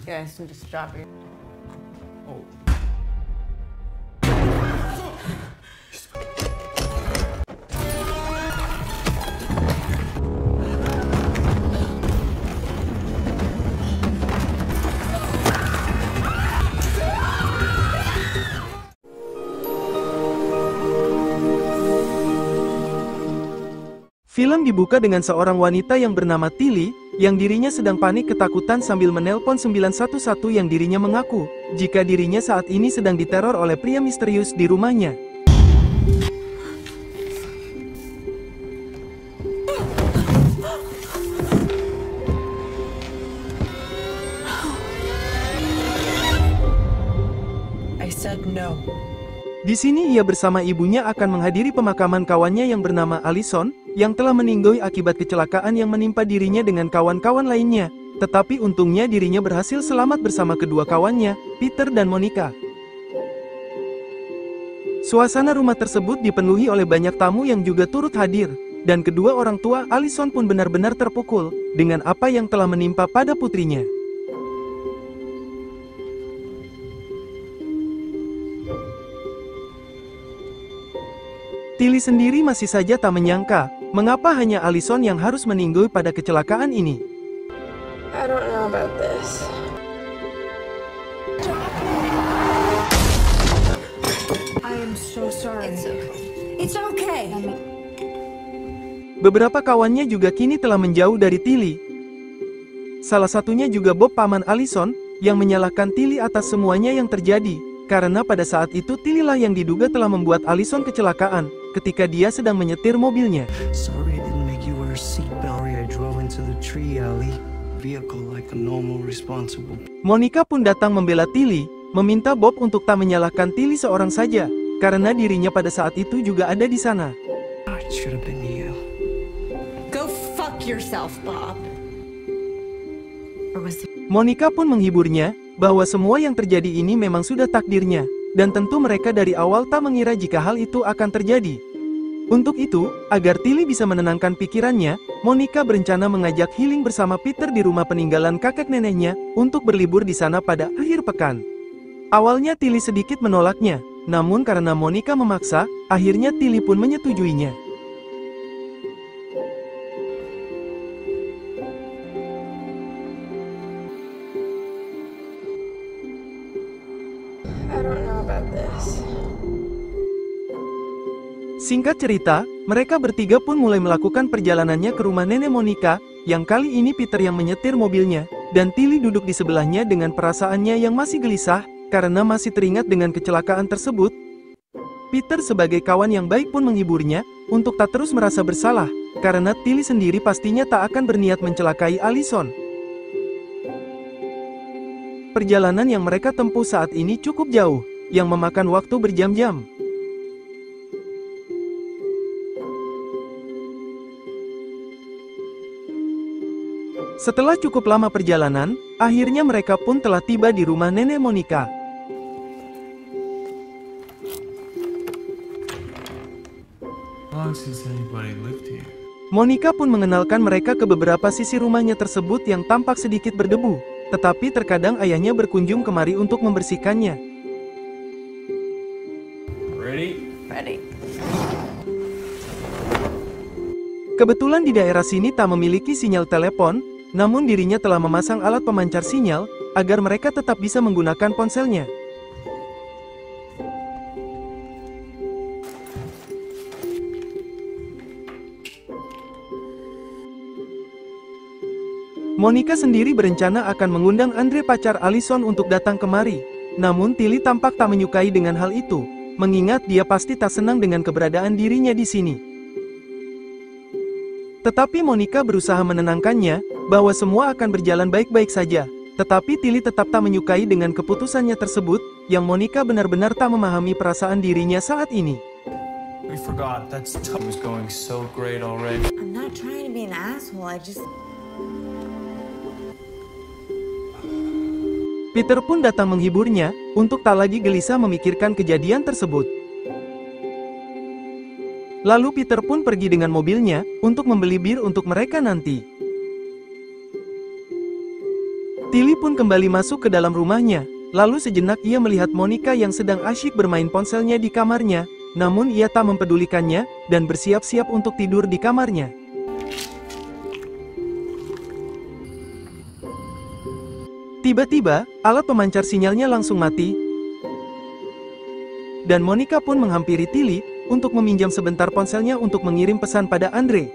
Yes, and just drop it. Oh. Film dibuka dengan seorang wanita yang bernama Tilly, yang dirinya sedang panik ketakutan sambil menelpon 911 yang dirinya mengaku, jika dirinya saat ini sedang diteror oleh pria misterius di rumahnya. I said no. Di sini ia bersama ibunya akan menghadiri pemakaman kawannya yang bernama Allison, yang telah meninggoy akibat kecelakaan yang menimpa dirinya dengan kawan-kawan lainnya. Tetapi untungnya dirinya berhasil selamat bersama kedua kawannya, Peter dan Monica. Suasana rumah tersebut dipenuhi oleh banyak tamu yang juga turut hadir, dan kedua orang tua Allison pun benar-benar terpukul dengan apa yang telah menimpa pada putrinya. Tilly sendiri masih saja tak menyangka, mengapa hanya Allison yang harus meninggoy pada kecelakaan ini. I don't know about this. I am so sorry. It's okay. Beberapa kawannya juga kini telah menjauh dari Tilly. Salah satunya juga Bob paman Allison, yang menyalahkan Tilly atas semuanya yang terjadi, karena pada saat itu Tilly lah yang diduga telah membuat Allison kecelakaan, ketika dia sedang menyetir mobilnya. Sorry I didn't make you wear a seatbelt. I drove into the tree alley. Vehicle like a normal, responsible. Monica pun datang membela Tilly, meminta Bob untuk tak menyalahkan Tilly seorang saja, karena dirinya pada saat itu juga ada di sana. It should have been you. Go fuck yourself, Bob. Monica pun menghiburnya, bahwa semua yang terjadi ini memang sudah takdirnya, dan tentu mereka dari awal tak mengira jika hal itu akan terjadi. Untuk itu, agar Tilly bisa menenangkan pikirannya, Monica berencana mengajak healing bersama Peter di rumah peninggalan kakek neneknya, untuk berlibur di sana pada akhir pekan. Awalnya Tilly sedikit menolaknya, namun karena Monica memaksa, akhirnya Tilly pun menyetujuinya. I don't know about this. Singkat cerita, mereka bertiga pun mulai melakukan perjalanannya ke rumah nenek Monica, yang kali ini Peter yang menyetir mobilnya, dan Tilly duduk di sebelahnya dengan perasaannya yang masih gelisah, karena masih teringat dengan kecelakaan tersebut. Peter sebagai kawan yang baik pun menghiburnya, untuk tak terus merasa bersalah, karena Tilly sendiri pastinya tak akan berniat mencelakai Allison. Perjalanan yang mereka tempuh saat ini cukup jauh, yang memakan waktu berjam-jam. Setelah cukup lama perjalanan, akhirnya mereka pun telah tiba di rumah nenek Monica. How long since anybody lived here? Monica pun mengenalkan mereka ke beberapa sisi rumahnya tersebut yang tampak sedikit berdebu, tetapi terkadang ayahnya berkunjung kemari untuk membersihkannya. Ready? Ready. Kebetulan di daerah sini tak memiliki sinyal telepon, namun dirinya telah memasang alat pemancar sinyal, agar mereka tetap bisa menggunakan ponselnya. Monica sendiri berencana akan mengundang Andre pacar Allison untuk datang kemari. Namun Tilly tampak tak menyukai dengan hal itu, mengingat dia pasti tak senang dengan keberadaan dirinya di sini. Tetapi Monica berusaha menenangkannya, bahwa semua akan berjalan baik-baik saja. Tetapi Tilly tetap tak menyukai dengan keputusannya tersebut, yang Monica benar-benar tak memahami perasaan dirinya saat ini. We forgot. That's tough. It was going so great already. I'm not trying to be an asshole, Peter pun datang menghiburnya, untuk tak lagi gelisah memikirkan kejadian tersebut. Lalu Peter pun pergi dengan mobilnya, untuk membeli bir untuk mereka nanti. Tilly pun kembali masuk ke dalam rumahnya. Lalu sejenak ia melihat Monica yang sedang asyik bermain ponselnya di kamarnya, namun ia tak mempedulikannya, dan bersiap-siap untuk tidur di kamarnya. Tiba-tiba, alat pemancar sinyalnya langsung mati, dan Monica pun menghampiri Tilly, untuk meminjam sebentar ponselnya untuk mengirim pesan pada Andre.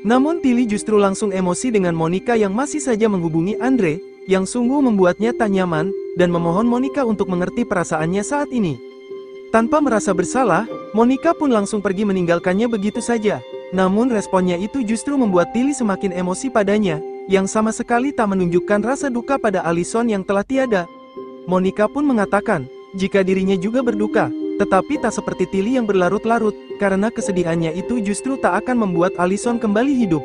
Namun Tilly justru langsung emosi dengan Monica yang masih saja menghubungi Andre, yang sungguh membuatnya tak nyaman, dan memohon Monica untuk mengerti perasaannya saat ini. Tanpa merasa bersalah, Monica pun langsung pergi meninggalkannya begitu saja. Namun responnya itu justru membuat Tilly semakin emosi padanya, yang sama sekali tak menunjukkan rasa duka pada Allison yang telah tiada. Monica pun mengatakan, jika dirinya juga berduka, tetapi tak seperti Tilly yang berlarut-larut, karena kesedihannya itu justru tak akan membuat Allison kembali hidup.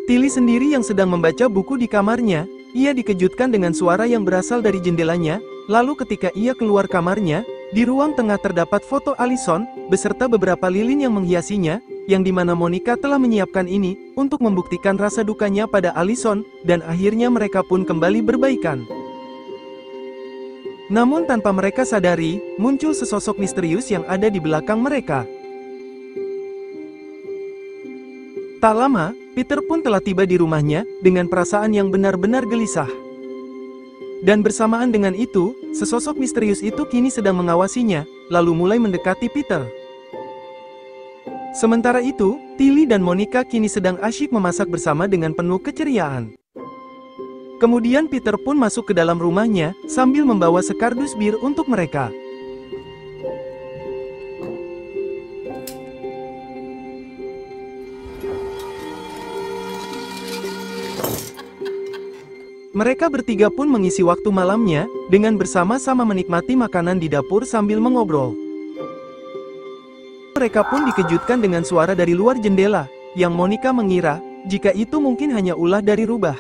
Tilly sendiri yang sedang membaca buku di kamarnya, ia dikejutkan dengan suara yang berasal dari jendelanya, lalu ketika ia keluar kamarnya, di ruang tengah terdapat foto Allison, beserta beberapa lilin yang menghiasinya, yang dimana Monica telah menyiapkan ini, untuk membuktikan rasa dukanya pada Allison, dan akhirnya mereka pun kembali berbaikan. Namun tanpa mereka sadari, muncul sesosok misterius yang ada di belakang mereka. Tak lama, Peter pun telah tiba di rumahnya, dengan perasaan yang benar-benar gelisah. Dan bersamaan dengan itu, sesosok misterius itu kini sedang mengawasinya, lalu mulai mendekati Peter. Sementara itu, Tilly dan Monica kini sedang asyik memasak bersama dengan penuh keceriaan. Kemudian Peter pun masuk ke dalam rumahnya, sambil membawa sekardus bir untuk mereka. Mereka bertiga pun mengisi waktu malamnya, dengan bersama-sama menikmati makanan di dapur sambil mengobrol. Mereka pun dikejutkan dengan suara dari luar jendela, yang Monica mengira, jika itu mungkin hanya ulah dari rubah.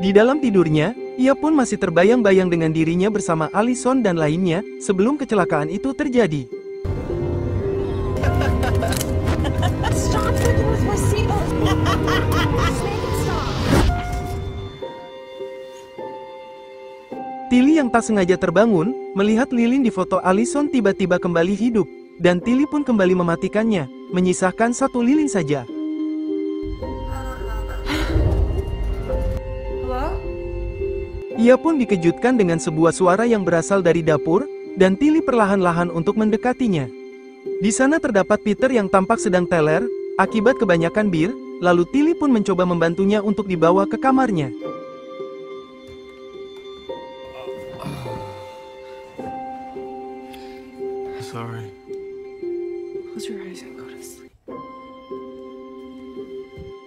Di dalam tidurnya, ia pun masih terbayang-bayang dengan dirinya bersama Allison dan lainnya, sebelum kecelakaan itu terjadi. Stop thinking with my seatbelt. Tilly yang tak sengaja terbangun, melihat lilin di foto Allison tiba-tiba kembali hidup, dan Tilly pun kembali mematikannya, menyisakan satu lilin saja. Hello? Ia pun dikejutkan dengan sebuah suara yang berasal dari dapur, dan Tilly perlahan-lahan untuk mendekatinya. Di sana terdapat Peter yang tampak sedang teler, akibat kebanyakan bir, lalu Tilly pun mencoba membantunya untuk dibawa ke kamarnya. Sorry. Close your eyes and go to sleep.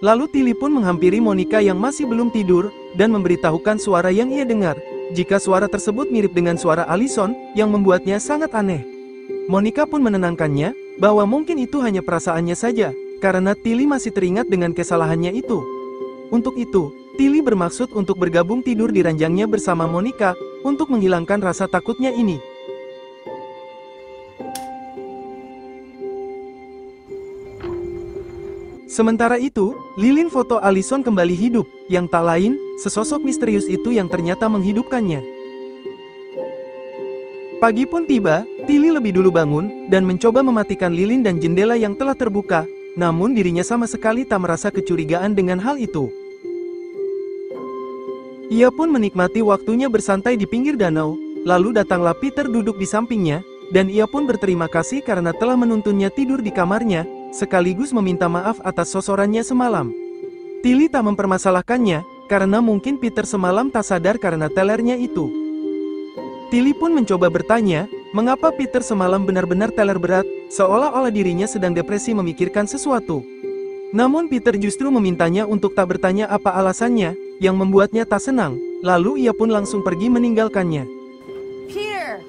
Lalu Tilly pun menghampiri Monica yang masih belum tidur, dan memberitahukan suara yang ia dengar, jika suara tersebut mirip dengan suara Allison, yang membuatnya sangat aneh. Monica pun menenangkannya, bahwa mungkin itu hanya perasaannya saja, karena Tilly masih teringat dengan kesalahannya itu. Untuk itu, Tilly bermaksud untuk bergabung tidur di ranjangnya bersama Monica, untuk menghilangkan rasa takutnya ini. Sementara itu, lilin foto Allison kembali hidup, yang tak lain, sesosok misterius itu yang ternyata menghidupkannya. Pagi pun tiba, Tilly lebih dulu bangun, dan mencoba mematikan lilin dan jendela yang telah terbuka, namun dirinya sama sekali tak merasa kecurigaan dengan hal itu. Ia pun menikmati waktunya bersantai di pinggir danau, lalu datanglah Peter duduk di sampingnya, dan ia pun berterima kasih karena telah menuntunnya tidur di kamarnya, sekaligus meminta maaf atas sosorannya semalam. Tilly tak mempermasalahkannya, karena mungkin Peter semalam tak sadar karena telernya itu. Tilly pun mencoba bertanya, mengapa Peter semalam benar-benar teler berat, seolah-olah dirinya sedang depresi memikirkan sesuatu. Namun Peter justru memintanya untuk tak bertanya apa alasannya, yang membuatnya tak senang, lalu ia pun langsung pergi meninggalkannya. Peter!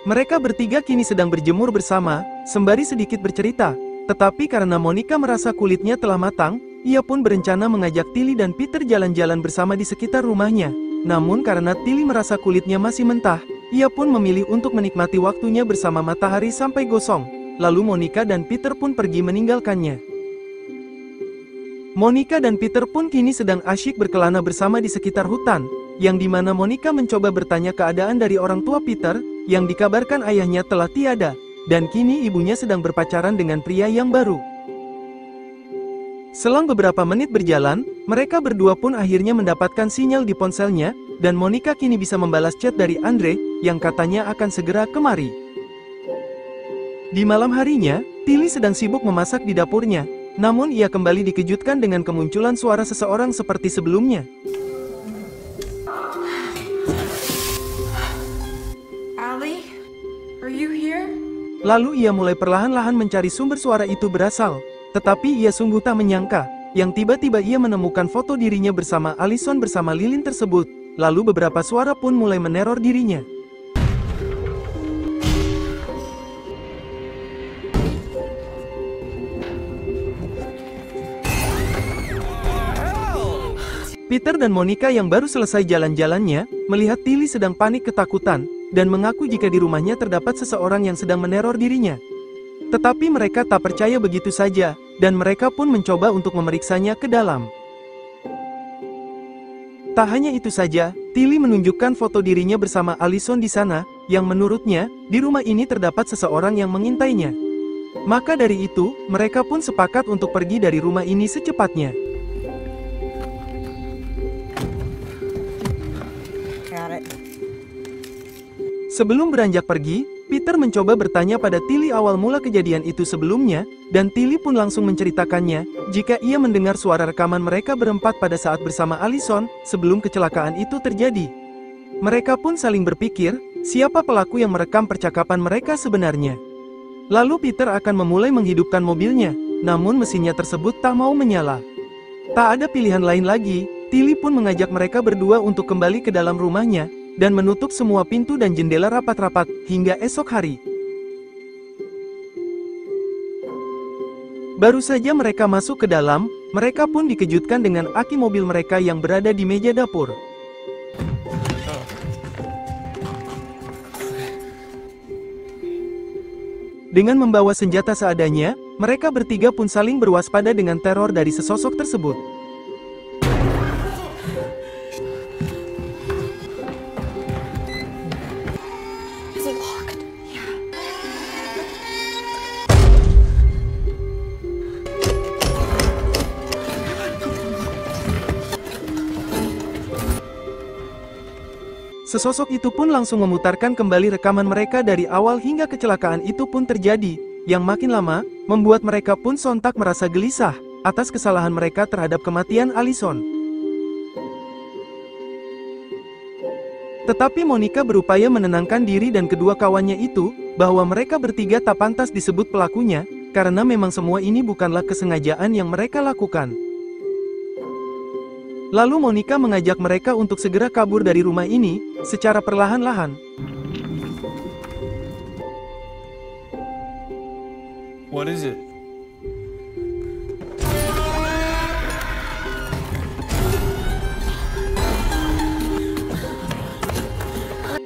Mereka bertiga kini sedang berjemur bersama, sembari sedikit bercerita. Tetapi karena Monica merasa kulitnya telah matang, ia pun berencana mengajak Tilly dan Peter jalan-jalan bersama di sekitar rumahnya. Namun karena Tilly merasa kulitnya masih mentah, ia pun memilih untuk menikmati waktunya bersama matahari sampai gosong. Lalu Monica dan Peter pun pergi meninggalkannya. Monica dan Peter pun kini sedang asyik berkelana bersama di sekitar hutan, yang dimana Monica mencoba bertanya keadaan dari orang tua Peter, yang dikabarkan ayahnya telah tiada, dan kini ibunya sedang berpacaran dengan pria yang baru. Selang beberapa menit berjalan, mereka berdua pun akhirnya mendapatkan sinyal di ponselnya, dan Monica kini bisa membalas chat dari Andre, yang katanya akan segera kemari. Di malam harinya, Tilly sedang sibuk memasak di dapurnya, namun ia kembali dikejutkan dengan kemunculan suara seseorang seperti sebelumnya. Allie, are you here? Lalu ia mulai perlahan-lahan mencari sumber suara itu berasal, tetapi ia sungguh tak menyangka, yang tiba-tiba ia menemukan foto dirinya bersama Allison bersama lilin tersebut, lalu beberapa suara pun mulai meneror dirinya. Peter dan Monica yang baru selesai jalan-jalannya, melihat Tilly sedang panik ketakutan, dan mengaku jika di rumahnya terdapat seseorang yang sedang meneror dirinya. Tetapi mereka tak percaya begitu saja, dan mereka pun mencoba untuk memeriksanya ke dalam. Tak hanya itu saja, Tilly menunjukkan foto dirinya bersama Allison di sana, yang menurutnya, di rumah ini terdapat seseorang yang mengintainya. Maka dari itu, mereka pun sepakat untuk pergi dari rumah ini secepatnya. Sebelum beranjak pergi, Peter mencoba bertanya pada Tilly awal mula kejadian itu sebelumnya, dan Tilly pun langsung menceritakannya, jika ia mendengar suara rekaman mereka berempat pada saat bersama Allison, sebelum kecelakaan itu terjadi. Mereka pun saling berpikir, siapa pelaku yang merekam percakapan mereka sebenarnya. Lalu Peter akan memulai menghidupkan mobilnya, namun mesinnya tersebut tak mau menyala. Tak ada pilihan lain lagi, Tilly pun mengajak mereka berdua untuk kembali ke dalam rumahnya, dan menutup semua pintu dan jendela rapat-rapat, hingga esok hari. Baru saja mereka masuk ke dalam, mereka pun dikejutkan dengan aki mobil mereka yang berada di meja dapur. Dengan membawa senjata seadanya, mereka bertiga pun saling berwaspada dengan teror dari sesosok tersebut. Sesosok itu pun langsung memutarkan kembali rekaman mereka dari awal hingga kecelakaan itu pun terjadi, yang makin lama, membuat mereka pun sontak merasa gelisah, atas kesalahan mereka terhadap kematian Allison. Tetapi Monica berupaya menenangkan diri dan kedua kawannya itu, bahwa mereka bertiga tak pantas disebut pelakunya, karena memang semua ini bukanlah kesengajaan yang mereka lakukan. Lalu Monica mengajak mereka untuk segera kabur dari rumah ini, secara perlahan-lahan. What is it?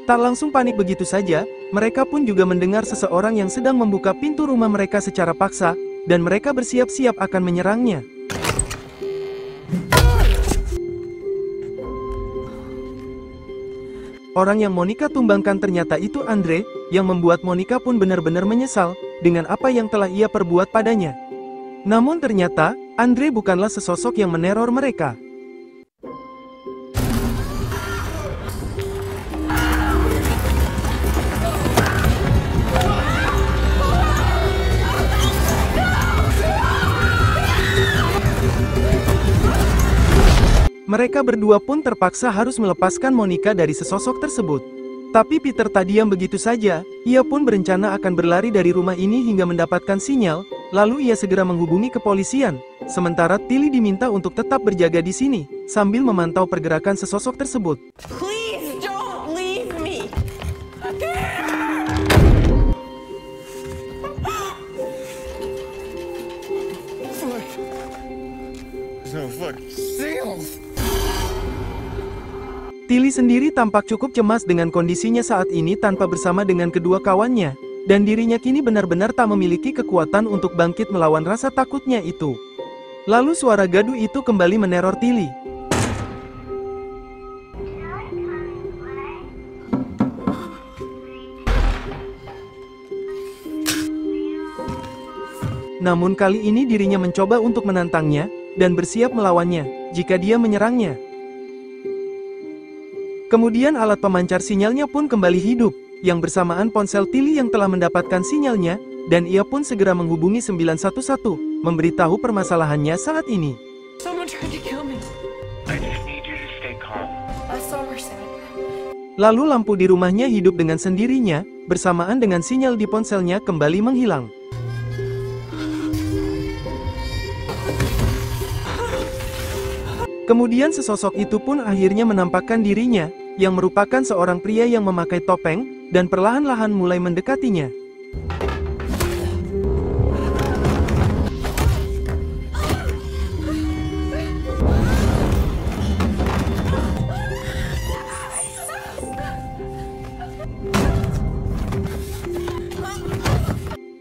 Tak langsung panik begitu saja, mereka pun juga mendengar seseorang yang sedang membuka pintu rumah mereka secara paksa, dan mereka bersiap-siap akan menyerangnya. Orang yang Monica tumbangkan ternyata itu Andre, yang membuat Monica pun benar-benar menyesal dengan apa yang telah ia perbuat padanya. Namun ternyata, Andre bukanlah sesosok yang meneror mereka. Mereka berdua pun terpaksa harus melepaskan Monica dari sesosok tersebut. Tapi Peter tak diam begitu saja, ia pun berencana akan berlari dari rumah ini hingga mendapatkan sinyal, lalu ia segera menghubungi kepolisian. Sementara Tilly diminta untuk tetap berjaga di sini, sambil memantau pergerakan sesosok tersebut. Please don't leave me. Tilly sendiri tampak cukup cemas dengan kondisinya saat ini tanpa bersama dengan kedua kawannya, dan dirinya kini benar-benar tak memiliki kekuatan untuk bangkit melawan rasa takutnya itu. Lalu suara gaduh itu kembali meneror Tilly. Namun kali ini dirinya mencoba untuk menantangnya, dan bersiap melawannya, jika dia menyerangnya. Kemudian alat pemancar sinyalnya pun kembali hidup, yang bersamaan ponsel Tilly yang telah mendapatkan sinyalnya, dan ia pun segera menghubungi 911, memberitahu permasalahannya saat ini. Someone tried to kill me. I just need you to stay calm. That's all we're saying. Lalu lampu di rumahnya hidup dengan sendirinya, bersamaan dengan sinyal di ponselnya kembali menghilang. Kemudian sesosok itu pun akhirnya menampakkan dirinya, yang merupakan seorang pria yang memakai topeng, dan perlahan-lahan mulai mendekatinya.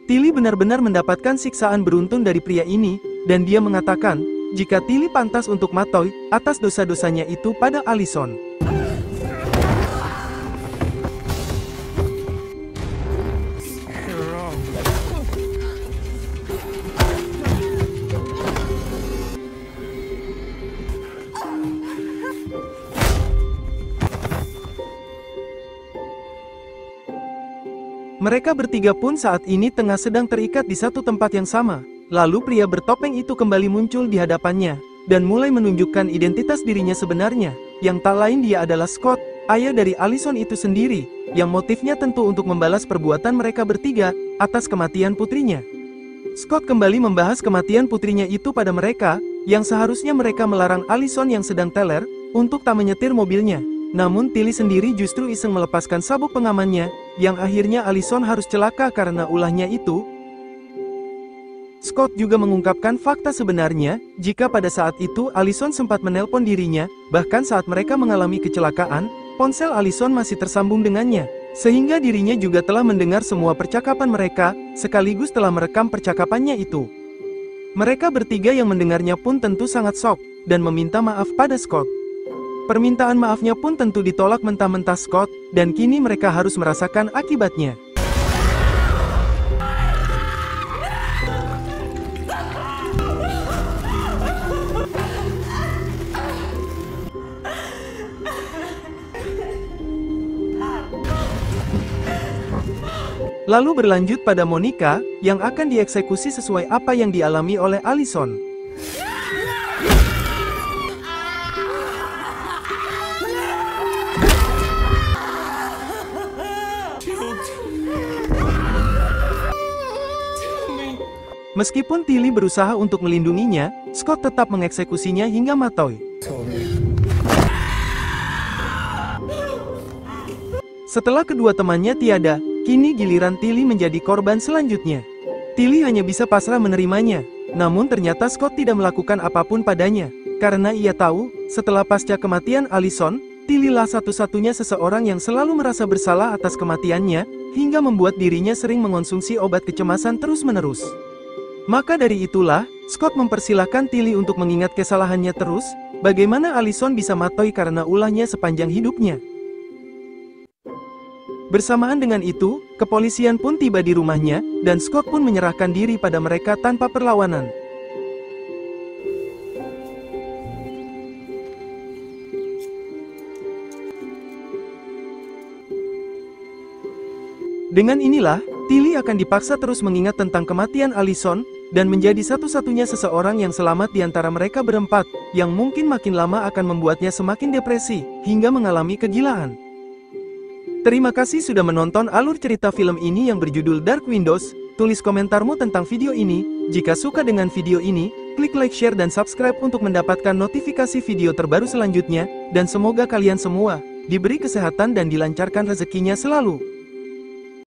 Tilly benar-benar mendapatkan siksaan beruntun dari pria ini, dan dia mengatakan, jika Tilly pantas untuk matoy atas dosa-dosanya itu pada Allison. Mereka bertiga pun saat ini tengah sedang terikat di satu tempat yang sama. Lalu pria bertopeng itu kembali muncul di hadapannya, dan mulai menunjukkan identitas dirinya sebenarnya, yang tak lain dia adalah Scott, ayah dari Allison itu sendiri, yang motifnya tentu untuk membalas perbuatan mereka bertiga, atas kematian putrinya. Scott kembali membahas kematian putrinya itu pada mereka, yang seharusnya mereka melarang Allison yang sedang teler, untuk tak menyetir mobilnya. Namun Tilly sendiri justru iseng melepaskan sabuk pengamannya, yang akhirnya Allison harus celaka karena ulahnya itu. Scott juga mengungkapkan fakta sebenarnya, jika pada saat itu Allison sempat menelpon dirinya, bahkan saat mereka mengalami kecelakaan, ponsel Allison masih tersambung dengannya, sehingga dirinya juga telah mendengar semua percakapan mereka, sekaligus telah merekam percakapannya itu. Mereka bertiga yang mendengarnya pun tentu sangat shock, dan meminta maaf pada Scott. Permintaan maafnya pun tentu ditolak mentah-mentah Scott, dan kini mereka harus merasakan akibatnya. Lalu berlanjut pada Monica, yang akan dieksekusi sesuai apa yang dialami oleh Allison. Meskipun Tilly berusaha untuk melindunginya, Scott tetap mengeksekusinya hingga matoy. Setelah kedua temannya tiada, kini giliran Tilly menjadi korban selanjutnya. Tilly hanya bisa pasrah menerimanya, namun ternyata Scott tidak melakukan apapun padanya, karena ia tahu, setelah pasca kematian Allison, Tilly lah satu-satunya seseorang yang selalu merasa bersalah atas kematiannya, hingga membuat dirinya sering mengonsumsi obat kecemasan terus-menerus. Maka dari itulah, Scott mempersilahkan Tilly untuk mengingat kesalahannya terus, bagaimana Allison bisa matoy karena ulahnya sepanjang hidupnya. Bersamaan dengan itu, kepolisian pun tiba di rumahnya, dan Scott pun menyerahkan diri pada mereka tanpa perlawanan. Dengan inilah, Tilly akan dipaksa terus mengingat tentang kematian Allison, dan menjadi satu-satunya seseorang yang selamat di antara mereka berempat, yang mungkin makin lama akan membuatnya semakin depresi, hingga mengalami kegilaan. Terima kasih sudah menonton alur cerita film ini yang berjudul Dark Windows. Tulis komentarmu tentang video ini. Jika suka dengan video ini, klik like, share, dan subscribe untuk mendapatkan notifikasi video terbaru selanjutnya, dan semoga kalian semua diberi kesehatan dan dilancarkan rezekinya selalu.